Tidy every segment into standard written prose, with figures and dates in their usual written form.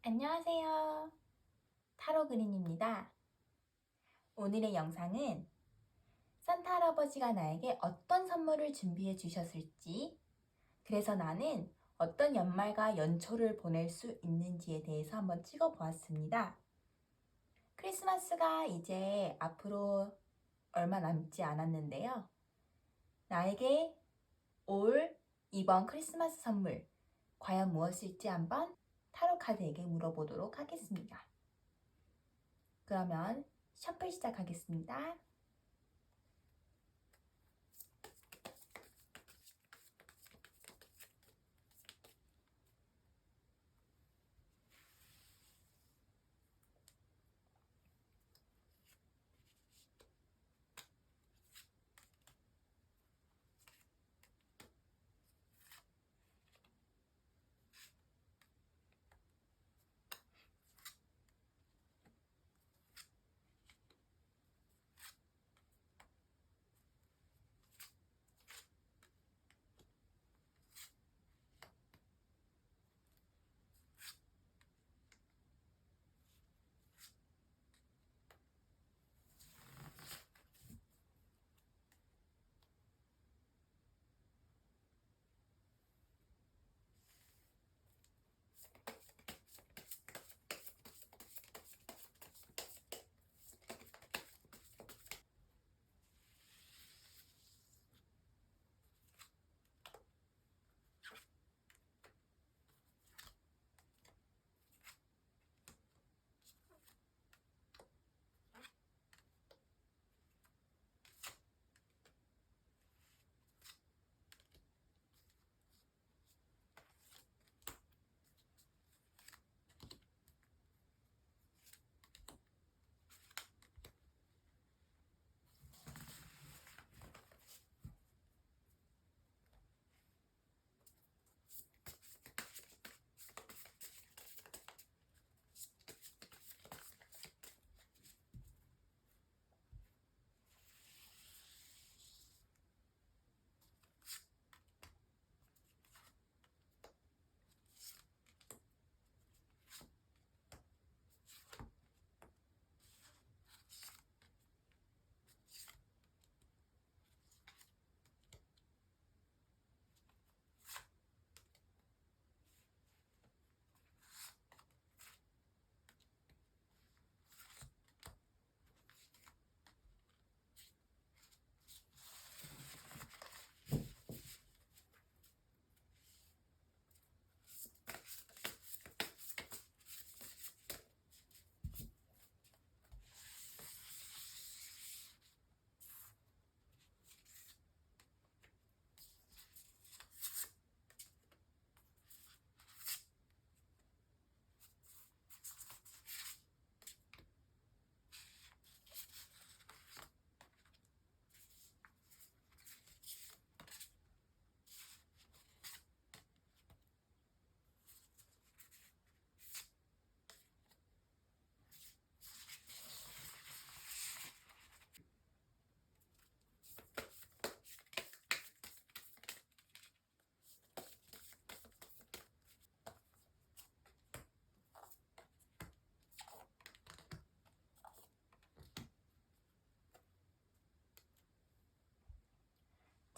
안녕하세요. 타로 그린입니다. 오늘의 영상은 산타 할아버지가 나에게 어떤 선물을 준비해 주셨을지, 그래서 나는 어떤 연말과 연초를 보낼 수 있는지에 대해서 한번 찍어 보았습니다. 크리스마스가 이제 앞으로 얼마 남지 않았는데요. 나에게 올 이번 크리스마스 선물 과연 무엇일지 한번 타로 카드에게 물어보도록 하겠습니다. 그러면 셔플 시작하겠습니다.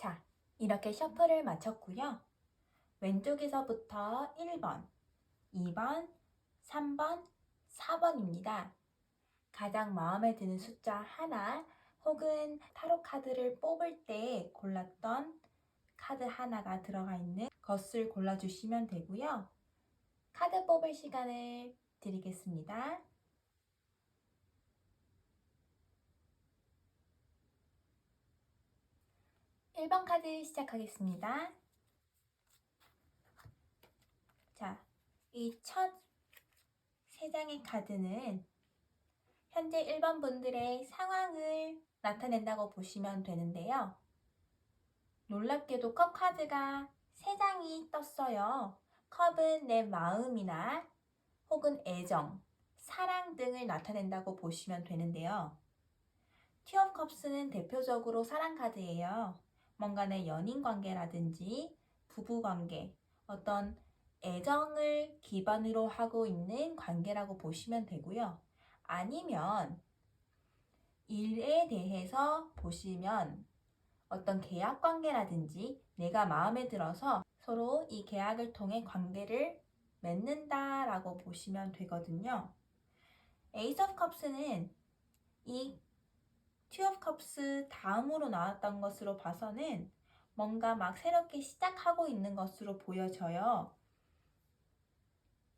자, 이렇게 셔플을 마쳤고요. 왼쪽에서부터 1번, 2번, 3번, 4번입니다. 가장 마음에 드는 숫자 하나 혹은 타로 카드를 뽑을 때 골랐던 카드 하나가 들어가 있는 것을 골라주시면 되고요. 카드 뽑을 시간을 드리겠습니다. 1번 카드 시작하겠습니다. 자, 이 첫 3장의 카드는 현재 1번 분들의 상황을 나타낸다고 보시면 되는데요. 놀랍게도 컵 카드가 3장이 떴어요. 컵은 내 마음이나 혹은 애정, 사랑 등을 나타낸다고 보시면 되는데요. 티 오브 컵스는 대표적으로 사랑 카드예요. 뭔가 내 연인 관계라든지 부부 관계, 어떤 애정을 기반으로 하고 있는 관계라고 보시면 되고요. 아니면 일에 대해서 보시면 어떤 계약 관계라든지 내가 마음에 들어서 서로 이 계약을 통해 관계를 맺는다라고 보시면 되거든요. 에이스 오브 컵스는 이 투 오브 컵스 다음으로 나왔던 것으로 봐서는 뭔가 막 새롭게 시작하고 있는 것으로 보여져요.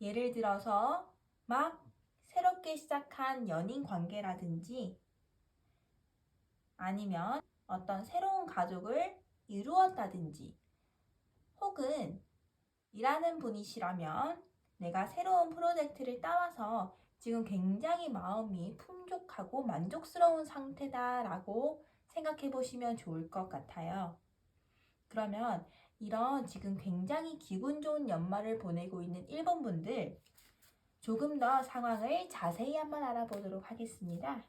예를 들어서 막 새롭게 시작한 연인 관계라든지 아니면 어떤 새로운 가족을 이루었다든지 혹은 일하는 분이시라면 내가 새로운 프로젝트를 따와서 지금 굉장히 마음이 풍족하고 만족스러운 상태다라고 생각해 보시면 좋을 것 같아요. 그러면 이런 지금 굉장히 기분 좋은 연말을 보내고 있는 1번 분들 조금 더 상황을 자세히 한번 알아보도록 하겠습니다.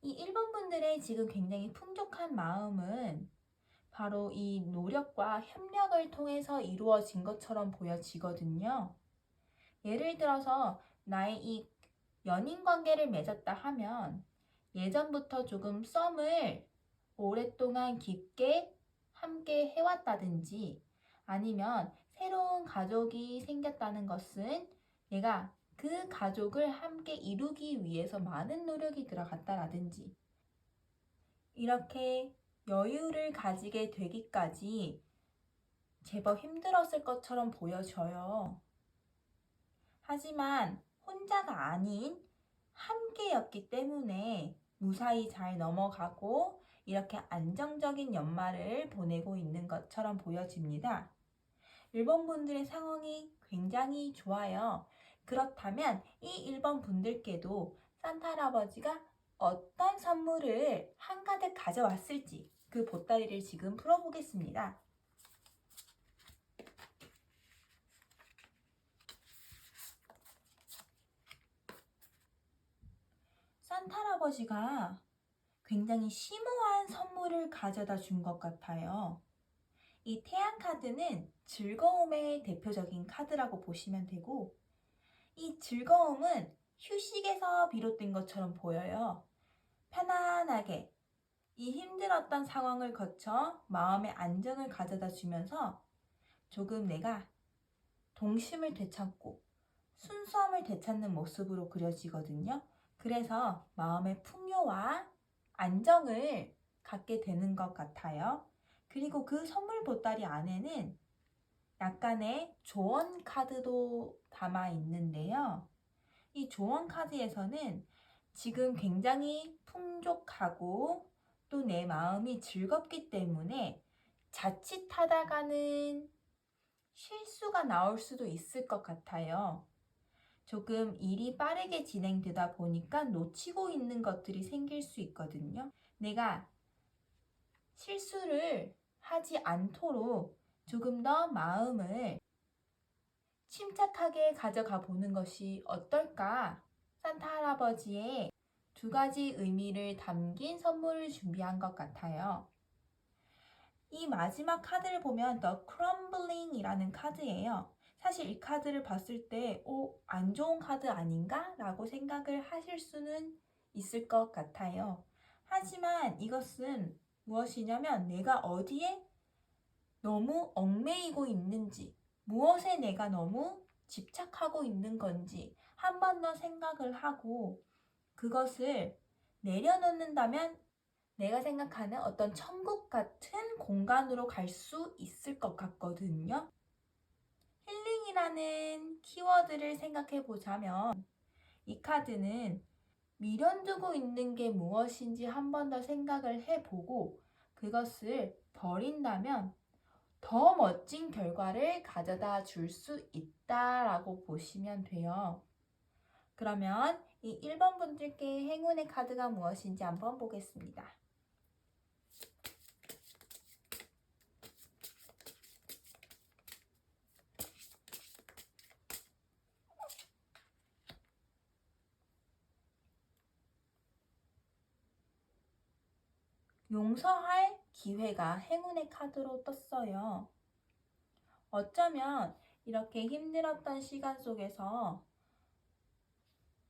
이 1번 분들의 지금 굉장히 풍족한 마음은 바로 이 노력과 협력을 통해서 이루어진 것처럼 보여지거든요. 예를 들어서 나의 이 연인 관계를 맺었다 하면 예전부터 조금 썸을 오랫동안 깊게 함께 해왔다든지 아니면 새로운 가족이 생겼다는 것은 내가 그 가족을 함께 이루기 위해서 많은 노력이 들어갔다라든지 이렇게 여유를 가지게 되기까지 제법 힘들었을 것처럼 보여져요. 하지만 혼자가 아닌 함께였기 때문에 무사히 잘 넘어가고 이렇게 안정적인 연말을 보내고 있는 것처럼 보여집니다. 1번 분들의 상황이 굉장히 좋아요. 그렇다면 이 1번 분들께도 산타 할아버지가 어떤 선물을 한가득 가져왔을지 그 보따리를 지금 풀어보겠습니다. 산타 할아버지가 굉장히 심오한 선물을 가져다 준 것 같아요. 이 태양 카드는 즐거움의 대표적인 카드라고 보시면 되고 이 즐거움은 휴식에서 비롯된 것처럼 보여요. 편안하게 이 힘들었던 상황을 거쳐 마음의 안정을 가져다 주면서 조금 내가 동심을 되찾고 순수함을 되찾는 모습으로 그려지거든요. 그래서 마음의 풍요와 안정을 갖게 되는 것 같아요. 그리고 그 선물 보따리 안에는 약간의 조언 카드도 담아 있는데요. 이 조언 카드에서는 지금 굉장히 풍족하고 또 내 마음이 즐겁기 때문에 자칫하다가는 실수가 나올 수도 있을 것 같아요. 조금 일이 빠르게 진행되다 보니까 놓치고 있는 것들이 생길 수 있거든요. 내가 실수를 하지 않도록 조금 더 마음을 침착하게 가져가 보는 것이 어떨까? 산타 할아버지의 2가지 의미를 담긴 선물을 준비한 것 같아요. 이 마지막 카드를 보면 The Crumbling 이라는 카드예요. 사실 이 카드를 봤을 때 안 좋은 카드 아닌가? 라고 생각을 하실 수는 있을 것 같아요. 하지만 이것은 무엇이냐면 내가 어디에 너무 얽매이고 있는지 무엇에 내가 너무 집착하고 있는 건지 한 번 더 생각을 하고 그것을 내려놓는다면 내가 생각하는 어떤 천국 같은 공간으로 갈 수 있을 것 같거든요. 힐링이라는 키워드를 생각해 보자면 이 카드는 미련두고 있는 게 무엇인지 한 번 더 생각을 해보고 그것을 버린다면 더 멋진 결과를 가져다 줄 수 있다라고 보시면 돼요. 그러면 이 1번 분들께 행운의 카드가 무엇인지 한번 보겠습니다. 용서할 기회가 행운의 카드로 떴어요. 어쩌면 이렇게 힘들었던 시간 속에서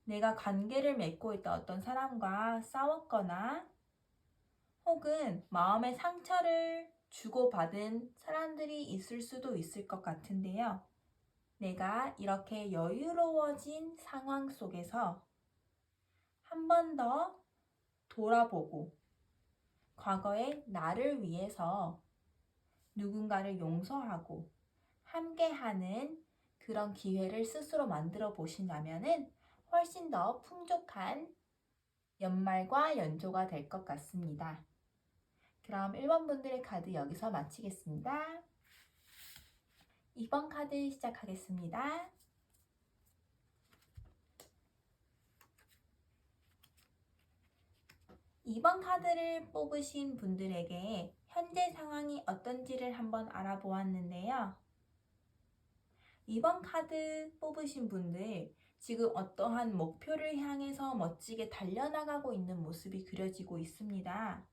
내가 관계를 맺고 있던 어떤 사람과 싸웠거나 혹은 마음의 상처를 주고받은 사람들이 있을 수도 있을 것 같은데요. 내가 이렇게 여유로워진 상황 속에서 한 번 더 돌아보고 과거의 나를 위해서 누군가를 용서하고 함께하는 그런 기회를 스스로 만들어 보신다면 훨씬 더 풍족한 연말과 연초가 될 것 같습니다. 그럼 1번 분들의 카드 여기서 마치겠습니다. 2번 카드 시작하겠습니다. 2번 카드를 뽑으신 분들에게 현재 상황이 어떤지를 한번 알아보았는데요. 2번 카드 뽑으신 분들, 지금 어떠한 목표를 향해서 멋지게 달려나가고 있는 모습이 그려지고 있습니다.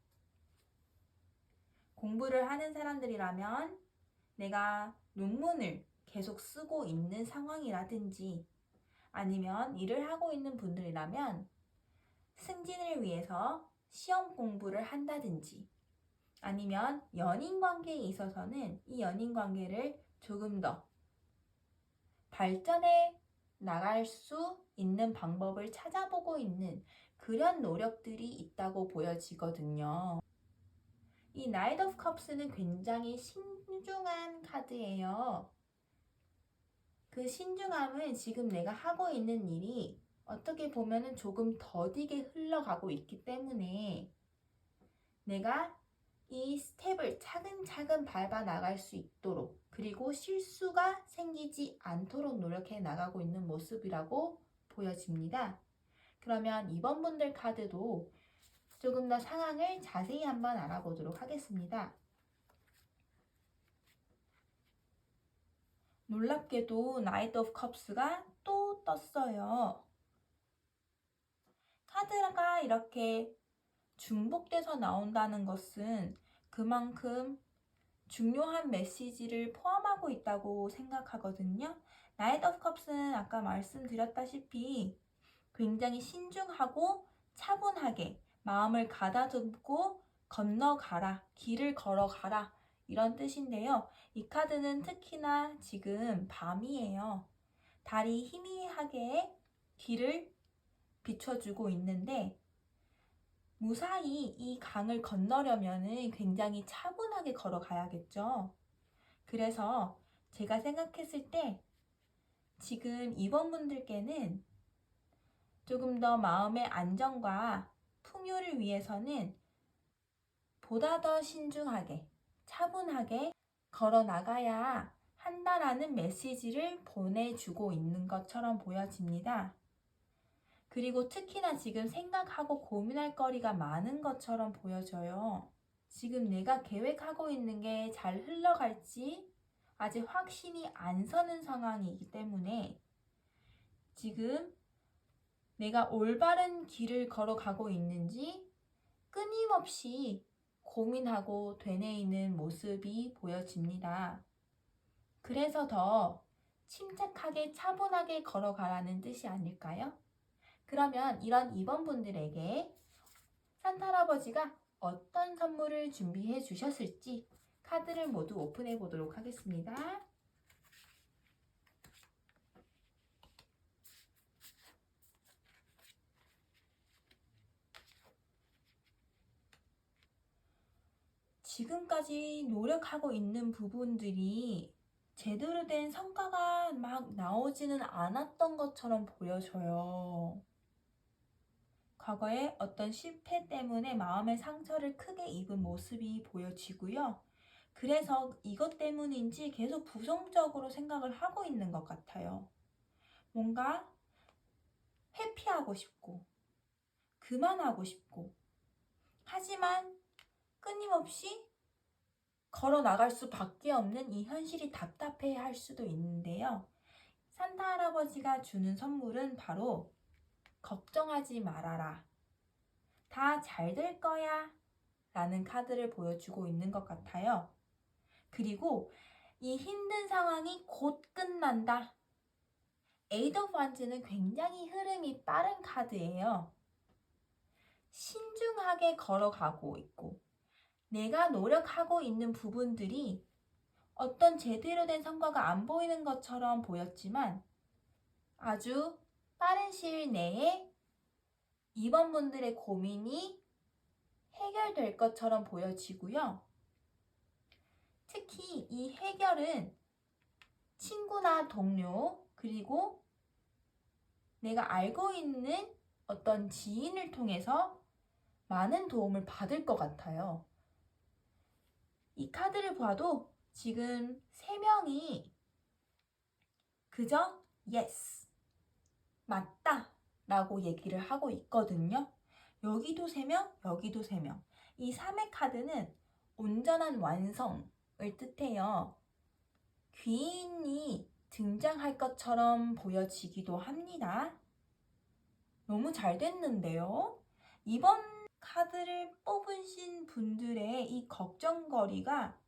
공부를 하는 사람들이라면 내가 논문을 계속 쓰고 있는 상황이라든지 아니면 일을 하고 있는 분들이라면 승진을 위해서 시험 공부를 한다든지 아니면 연인 관계에 있어서는 이 연인 관계를 조금 더 발전해 나갈 수 있는 방법을 찾아보고 있는 그런 노력들이 있다고 보여지거든요. 이 Knight of Cups는 굉장히 신중한 카드예요. 그 신중함은 지금 내가 하고 있는 일이 어떻게 보면 조금 더디게 흘러가고 있기 때문에 내가 이 스텝을 차근차근 밟아 나갈 수 있도록 그리고 실수가 생기지 않도록 노력해 나가고 있는 모습이라고 보여집니다. 그러면 2번 분들 카드도 조금 더 상황을 자세히 한번 알아보도록 하겠습니다. 놀랍게도 Knight of Cups가 또 떴어요. 카드가 이렇게 중복돼서 나온다는 것은 그만큼 중요한 메시지를 포함하고 있다고 생각하거든요. Knight of Cups는 아까 말씀드렸다시피 굉장히 신중하고 차분하게 마음을 가다듬고 건너가라, 길을 걸어가라 이런 뜻인데요. 이 카드는 특히나 지금 밤이에요. 달이 희미하게 길을 비춰주고 있는데 무사히 이 강을 건너려면 굉장히 차분하게 걸어가야겠죠. 그래서 제가 생각했을 때 지금 2번 분들께는 조금 더 마음의 안정과 풍요를 위해서는 보다 더 신중하게, 차분하게 걸어 나가야 한다라는 메시지를 보내주고 있는 것처럼 보여집니다. 그리고 특히나 지금 생각하고 고민할 거리가 많은 것처럼 보여져요. 지금 내가 계획하고 있는 게 잘 흘러갈지 아직 확신이 안 서는 상황이기 때문에 지금 내가 올바른 길을 걸어가고 있는지 끊임없이 고민하고 되뇌이는 모습이 보여집니다. 그래서 더 침착하게 차분하게 걸어가라는 뜻이 아닐까요? 그러면 이런 2번 분들에게 산타 할아버지가 어떤 선물을 준비해 주셨을지 카드를 모두 오픈해 보도록 하겠습니다. 지금까지 노력하고 있는 부분들이 제대로 된 성과가 막 나오지는 않았던 것처럼 보여져요. 과거에 어떤 실패 때문에 마음의 상처를 크게 입은 모습이 보여지고요. 그래서 이것 때문인지 계속 부정적으로 생각을 하고 있는 것 같아요. 뭔가 회피하고 싶고, 그만하고 싶고, 하지만 끊임없이 걸어 나갈 수밖에 없는 이 현실이 답답해 할 수도 있는데요. 산타 할아버지가 주는 선물은 바로 걱정하지 말아라. 다 잘 될 거야. 라는 카드를 보여주고 있는 것 같아요. 그리고 이 힘든 상황이 곧 끝난다. 에이드 오브 완즈는 굉장히 흐름이 빠른 카드예요. 신중하게 걸어가고 있고 내가 노력하고 있는 부분들이 어떤 제대로 된 성과가 안 보이는 것처럼 보였지만 아주 빠른 시일 내에 이번 분들의 고민이 해결될 것처럼 보여지고요. 특히 이 해결은 친구나 동료 그리고 내가 알고 있는 어떤 지인을 통해서 많은 도움을 받을 것 같아요. 이 카드를 봐도 지금 3명이 그저 yes, 맞다 라고 얘기를 하고 있거든요. 여기도 3명, 여기도 3명. 이 3의 카드는 온전한 완성을 뜻해요. 귀인이 등장할 것처럼 보여지기도 합니다. 너무 잘 됐는데요? 이번 카드를 뽑으신 분들의 이 걱정거리가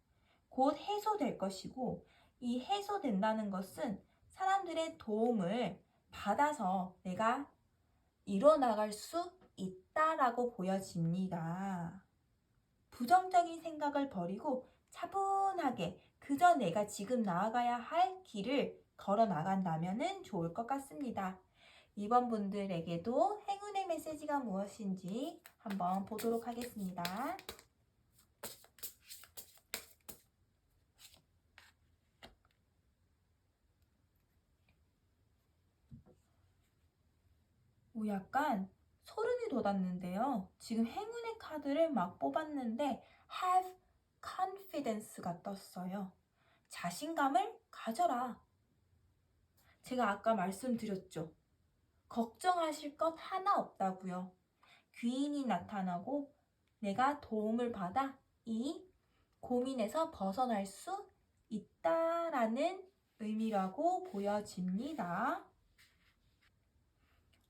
곧 해소될 것이고 이 해소된다는 것은 사람들의 도움을 받아서 내가 이뤄나갈 수 있다라고 보여집니다. 부정적인 생각을 버리고 차분하게 그저 내가 지금 나아가야 할 길을 걸어 나간다면 좋을 것 같습니다. 이번 분들에게도 행운의 메시지가 무엇인지 한번 보도록 하겠습니다. 약간 소름이 돋았는데요. 지금 행운의 카드를 막 뽑았는데 have confidence가 떴어요. 자신감을 가져라. 제가 아까 말씀드렸죠. 걱정하실 것 하나 없다고요. 귀인이 나타나고 내가 도움을 받아 이 고민에서 벗어날 수 있다라는 의미라고 보여집니다.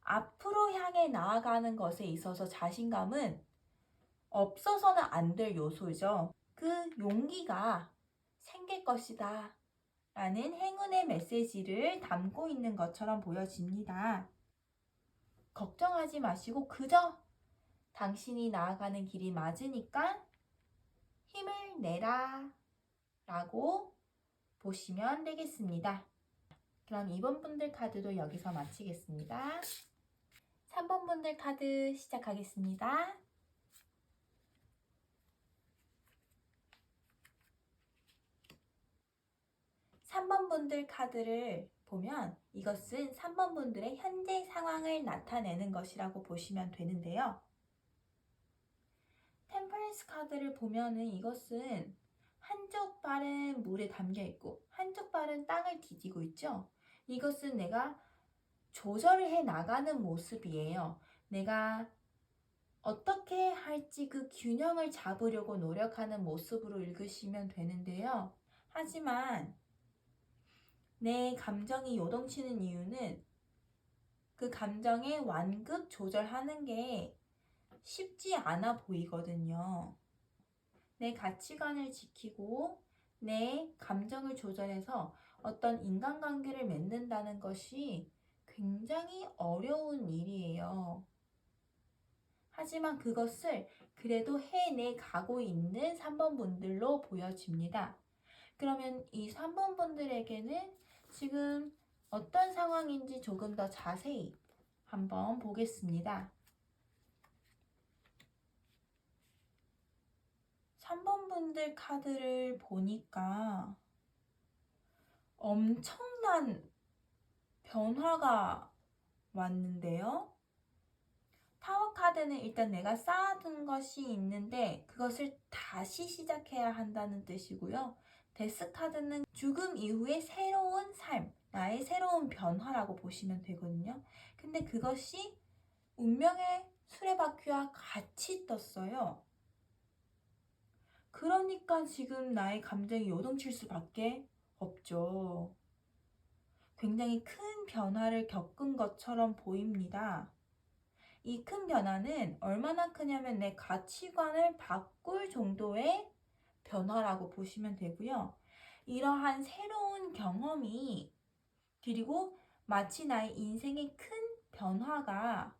앞으로 향해 나아가는 것에 있어서 자신감은 없어서는 안 될 요소죠. 그 용기가 생길 것이다 라는 행운의 메시지를 담고 있는 것처럼 보여집니다. 걱정하지 마시고 그저 당신이 나아가는 길이 맞으니까 힘을 내라 라고 보시면 되겠습니다. 그럼 2번 분들 카드도 여기서 마치겠습니다. 3번 분들 카드 시작하겠습니다. 3번 분들 카드를 보면 이것은 3번 분들의 현재 상황을 나타내는 것이라고 보시면 되는데요. 템퍼런스 카드를 보면은 이것은 한쪽 발은 물에 담겨 있고 한쪽 발은 땅을 디디고 있죠. 이것은 내가 조절을 해 나가는 모습이에요. 내가 어떻게 할지 그 균형을 잡으려고 노력하는 모습으로 읽으시면 되는데요. 하지만 내 감정이 요동치는 이유는 그 감정의 완급 조절하는 게 쉽지 않아 보이거든요. 내 가치관을 지키고 내 감정을 조절해서 어떤 인간관계를 맺는다는 것이 굉장히 어려운 일이에요. 하지만 그것을 그래도 해내 가고 있는 3번 분들로 보여집니다. 그러면 이 3번 분들에게는 지금 어떤 상황인지 조금 더 자세히 한번 보겠습니다. 3번 분들 카드를 보니까 엄청난 변화가 왔는데요. 타워 카드는 일단 내가 쌓아둔 것이 있는데 그것을 다시 시작해야 한다는 뜻이고요. 데스 카드는 죽음 이후의 새로운 삶, 나의 새로운 변화라고 보시면 되거든요. 근데 그것이 운명의 수레바퀴와 같이 떴어요. 그러니까 지금 나의 감정이 요동칠 수밖에 없죠. 굉장히 큰 변화를 겪은 것처럼 보입니다. 이 큰 변화는 얼마나 크냐면 내 가치관을 바꿀 정도의 변화라고 보시면 되고요. 이러한 새로운 경험이 그리고 마치 나의 인생의 큰 변화가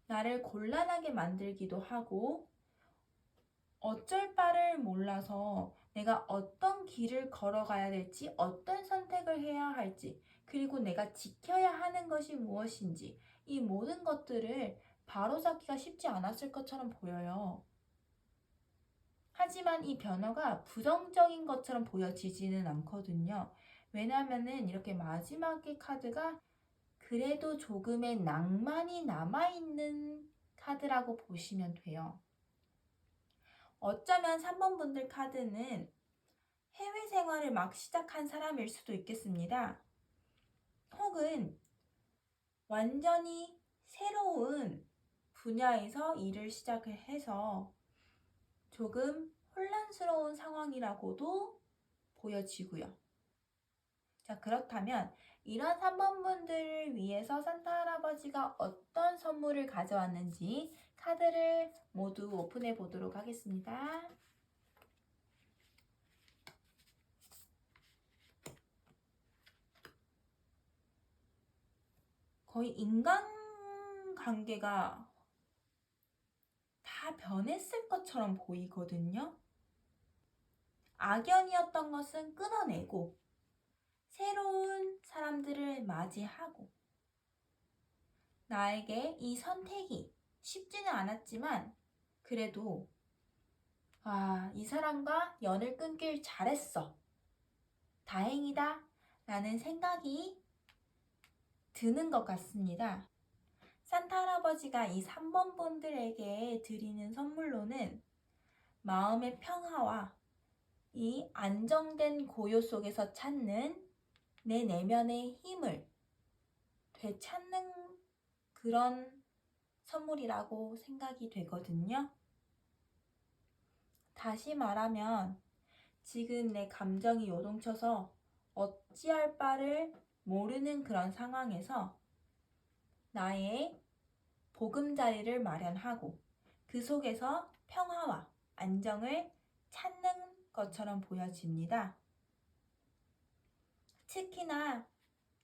나를 곤란하게 만들기도 하고 어쩔 바를 몰라서 내가 어떤 길을 걸어가야 될지, 어떤 선택을 해야 할지, 그리고 내가 지켜야 하는 것이 무엇인지 이 모든 것들을 바로잡기가 쉽지 않았을 것처럼 보여요. 하지만 이 변화가 부정적인 것처럼 보여지지는 않거든요. 왜냐하면은 이렇게 마지막의 카드가 그래도 조금의 낭만이 남아있는 카드라고 보시면 돼요. 어쩌면 3번 분들 카드는 해외 생활을 막 시작한 사람일 수도 있겠습니다. 혹은 완전히 새로운 분야에서 일을 시작을 해서 조금 혼란스러운 상황이라고도 보여지고요. 자, 그렇다면 이런 3번 분들을 위해서 산타 할아버지가 어떤 선물을 가져왔는지 카드를 모두 오픈해 보도록 하겠습니다. 거의 인간관계가 다 변했을 것처럼 보이거든요. 악연이었던 것은 끊어내고 새로운 사람들을 맞이하고 나에게 이 선택이 쉽지는 않았지만 그래도 이 사람과 연을 끊길 잘했어. 다행이다. 라는 생각이 드는 것 같습니다. 산타 할아버지가 이 3번 분들에게 드리는 선물로는 마음의 평화와 이 안정된 고요 속에서 찾는 내 내면의 힘을 되찾는 그런 선물이라고 생각이 되거든요. 다시 말하면 지금 내 감정이 요동쳐서 어찌할 바를 모르는 그런 상황에서 나의 보금자리를 마련하고 그 속에서 평화와 안정을 찾는 것처럼 보여집니다. 특히나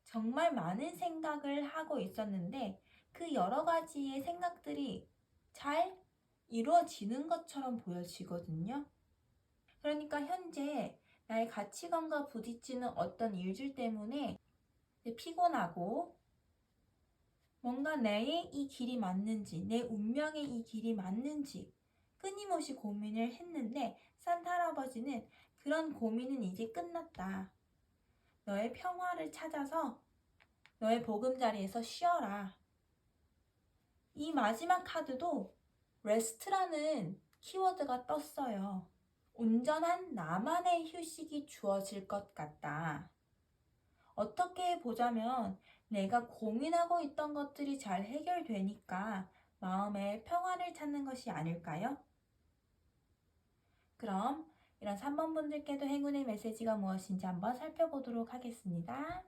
정말 많은 생각을 하고 있었는데 그 여러 가지의 생각들이 잘 이루어지는 것처럼 보여지거든요. 그러니까 현재 나의 가치관과 부딪히는 어떤 일들 때문에 피곤하고 뭔가 나의 이 길이 맞는지, 내 운명의 이 길이 맞는지 끊임없이 고민을 했는데 산타 할아버지는 그런 고민은 이제 끝났다. 너의 평화를 찾아서 너의 보금자리에서 쉬어라. 이 마지막 카드도 레스트라는 키워드가 떴어요. 온전한 나만의 휴식이 주어질 것 같다. 어떻게 보자면 내가 고민하고 있던 것들이 잘 해결되니까 마음의 평화를 찾는 것이 아닐까요? 그럼 이런 3번 분들께도 행운의 메시지가 무엇인지 한번 살펴보도록 하겠습니다.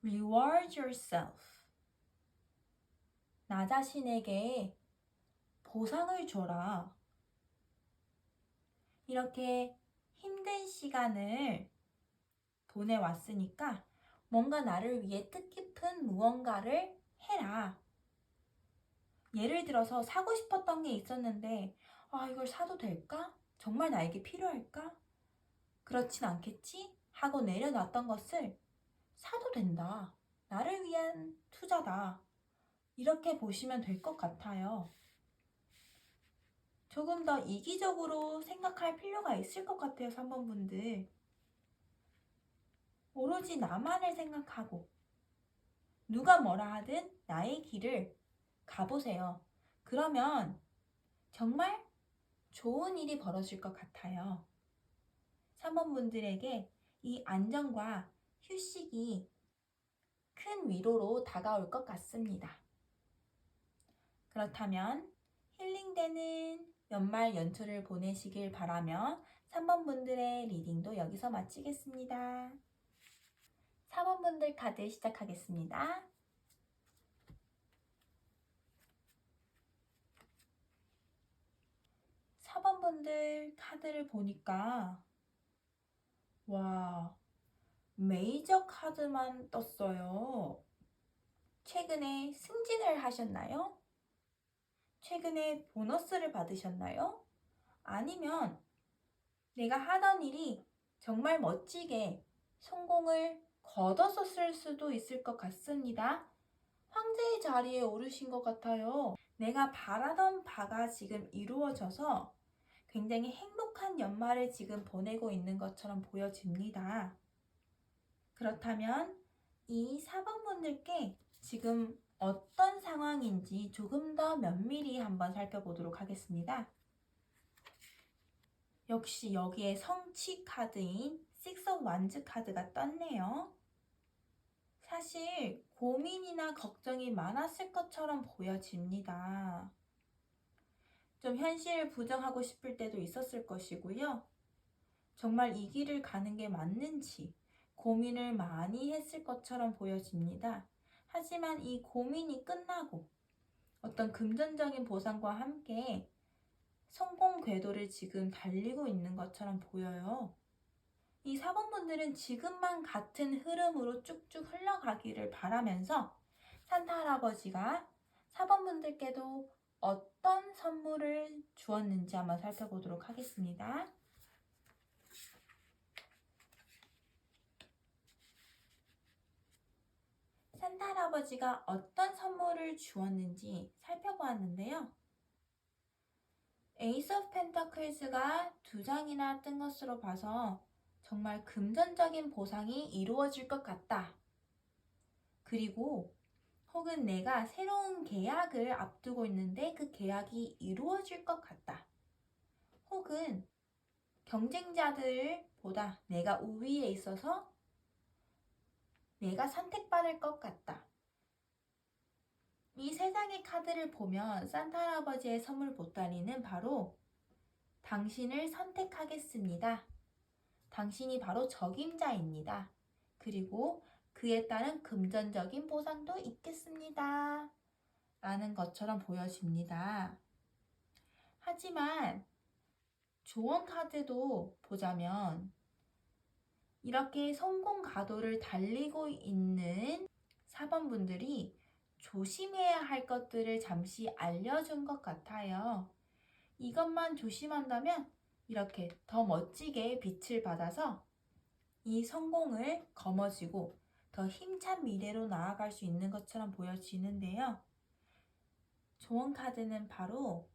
Reward yourself. 나 자신에게 보상을 줘라. 이렇게 힘든 시간을 보내왔으니까 뭔가 나를 위해 뜻깊은 무언가를 해라. 예를 들어서 사고 싶었던 게 있었는데 이걸 사도 될까? 정말 나에게 필요할까? 그렇진 않겠지? 하고 내려놨던 것을 사도 된다. 나를 위한 투자다. 이렇게 보시면 될 것 같아요. 조금 더 이기적으로 생각할 필요가 있을 것 같아요, 3번 분들. 오로지 나만을 생각하고 누가 뭐라 하든 나의 길을 가보세요. 그러면 정말 좋은 일이 벌어질 것 같아요. 3번 분들에게 이 안정과 휴식이 큰 위로로 다가올 것 같습니다. 그렇다면 힐링되는 연말 연초를 보내시길 바라며 3번 분들의 리딩도 여기서 마치겠습니다. 4번 분들 카드 시작하겠습니다. 4번 분들 카드를 보니까 와, 메이저 카드만 떴어요. 최근에 승진을 하셨나요? 최근에 보너스를 받으셨나요? 아니면 내가 하던 일이 정말 멋지게 성공을 거뒀었을 수도 있을 것 같습니다. 황제의 자리에 오르신 것 같아요. 내가 바라던 바가 지금 이루어져서 굉장히 행복한 연말을 지금 보내고 있는 것처럼 보여집니다. 그렇다면 이 4번 분들께 지금 어떤 상황인지 조금 더 면밀히 한번 살펴보도록 하겠습니다. 역시 여기에 성취 카드인 Six of Wands 카드가 떴네요. 사실 고민이나 걱정이 많았을 것처럼 보여집니다. 좀 현실을 부정하고 싶을 때도 있었을 것이고요. 정말 이 길을 가는 게 맞는지 고민을 많이 했을 것처럼 보여집니다. 하지만 이 고민이 끝나고 어떤 금전적인 보상과 함께 성공 궤도를 지금 달리고 있는 것처럼 보여요. 이 4번 분들은 지금만 같은 흐름으로 쭉쭉 흘러가기를 바라면서 산타 할아버지가 4번 분들께도 어떤 선물을 주었는지 한번 살펴보도록 하겠습니다. 산타 할아버지가 어떤 선물을 주었는지 살펴보았는데요. 에이스 오브 펜터클스가 2장이나 뜬 것으로 봐서 정말 금전적인 보상이 이루어질 것 같다. 그리고 혹은 내가 새로운 계약을 앞두고 있는데 그 계약이 이루어질 것 같다. 혹은 경쟁자들보다 내가 우위에 있어서 내가 선택받을 것 같다. 이 세 장의 카드를 보면 산타 할아버지의 선물 보따리는 바로 당신을 선택하겠습니다. 당신이 바로 적임자입니다. 그리고 그에 따른 금전적인 보상도 있겠습니다. 라는 것처럼 보여집니다. 하지만 조언 카드도 보자면 이렇게 성공 가도를 달리고 있는 4번 분들이 조심해야 할 것들을 잠시 알려준 것 같아요. 이것만 조심한다면 이렇게 더 멋지게 빛을 받아서 이 성공을 거머쥐고 더 힘찬 미래로 나아갈 수 있는 것처럼 보여지는데요. 조언 카드는 바로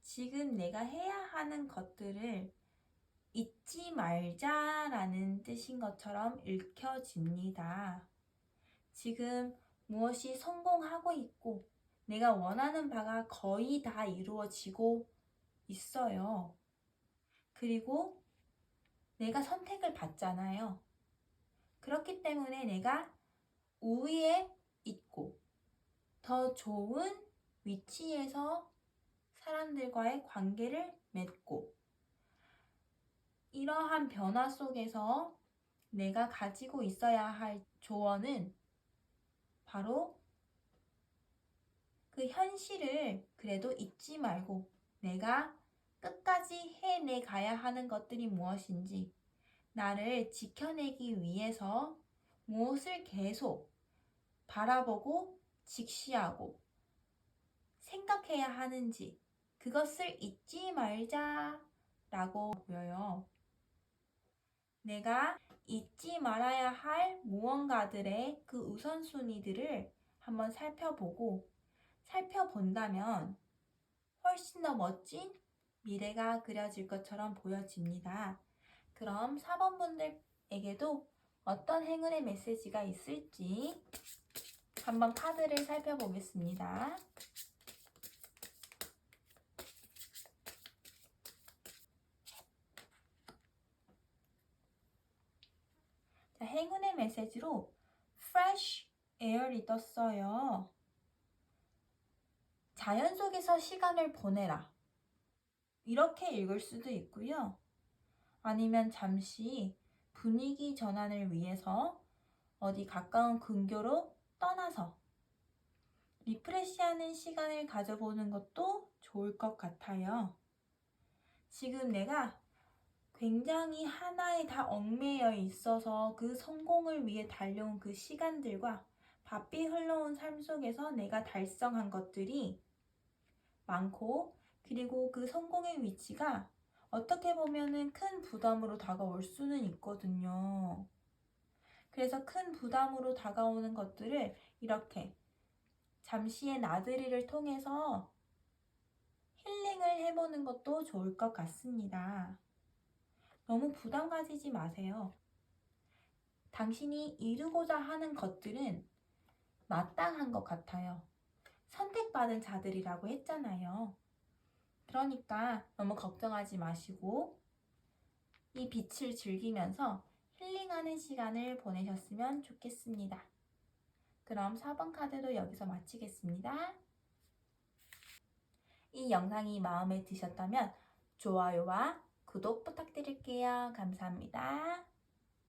지금 내가 해야 하는 것들을 잊지 말자라는 뜻인 것처럼 읽혀집니다. 지금 무엇이 성공하고 있고 내가 원하는 바가 거의 다 이루어지고 있어요. 그리고 내가 선택을 받잖아요. 그렇기 때문에 내가 우위에 있고 더 좋은 위치에서 사람들과의 관계를 맺고 이러한 변화 속에서 내가 가지고 있어야 할 조언은 바로 그 현실을 그래도 잊지 말고 내가 끝까지 해내 가야 하는 것들이 무엇인지 나를 지켜내기 위해서 무엇을 계속 바라보고 직시하고 생각해야 하는지 그것을 잊지 말자라고 보여요. 내가 잊지 말아야 할 무언가들의 그 우선순위들을 한번 살펴본다면 훨씬 더 멋진 미래가 그려질 것처럼 보여집니다. 그럼 4번 분들에게도 어떤 행운의 메시지가 있을지 한번 카드를 살펴보겠습니다. 자, 행운의 메시지로 Fresh Air이 떴어요. 자연 속에서 시간을 보내라. 이렇게 읽을 수도 있고요. 아니면 잠시 분위기 전환을 위해서 어디 가까운 근교로 떠나서 리프레시하는 시간을 가져보는 것도 좋을 것 같아요. 지금 내가 굉장히 하나에 다 얽매여 있어서 그 성공을 위해 달려온 그 시간들과 바삐 흘러온 삶 속에서 내가 달성한 것들이 많고, 그리고 그 성공의 위치가 어떻게 보면은 큰 부담으로 다가올 수는 있거든요. 그래서 큰 부담으로 다가오는 것들을 이렇게 잠시의 나들이를 통해서 힐링을 해보는 것도 좋을 것 같습니다. 너무 부담 가지지 마세요. 당신이 이루고자 하는 것들은 마땅한 것 같아요. 선택받은 자들이라고 했잖아요. 그러니까 너무 걱정하지 마시고 이 빛을 즐기면서 힐링하는 시간을 보내셨으면 좋겠습니다. 그럼 4번 카드도 여기서 마치겠습니다. 이 영상이 마음에 드셨다면 좋아요와 구독 부탁드릴게요. 감사합니다.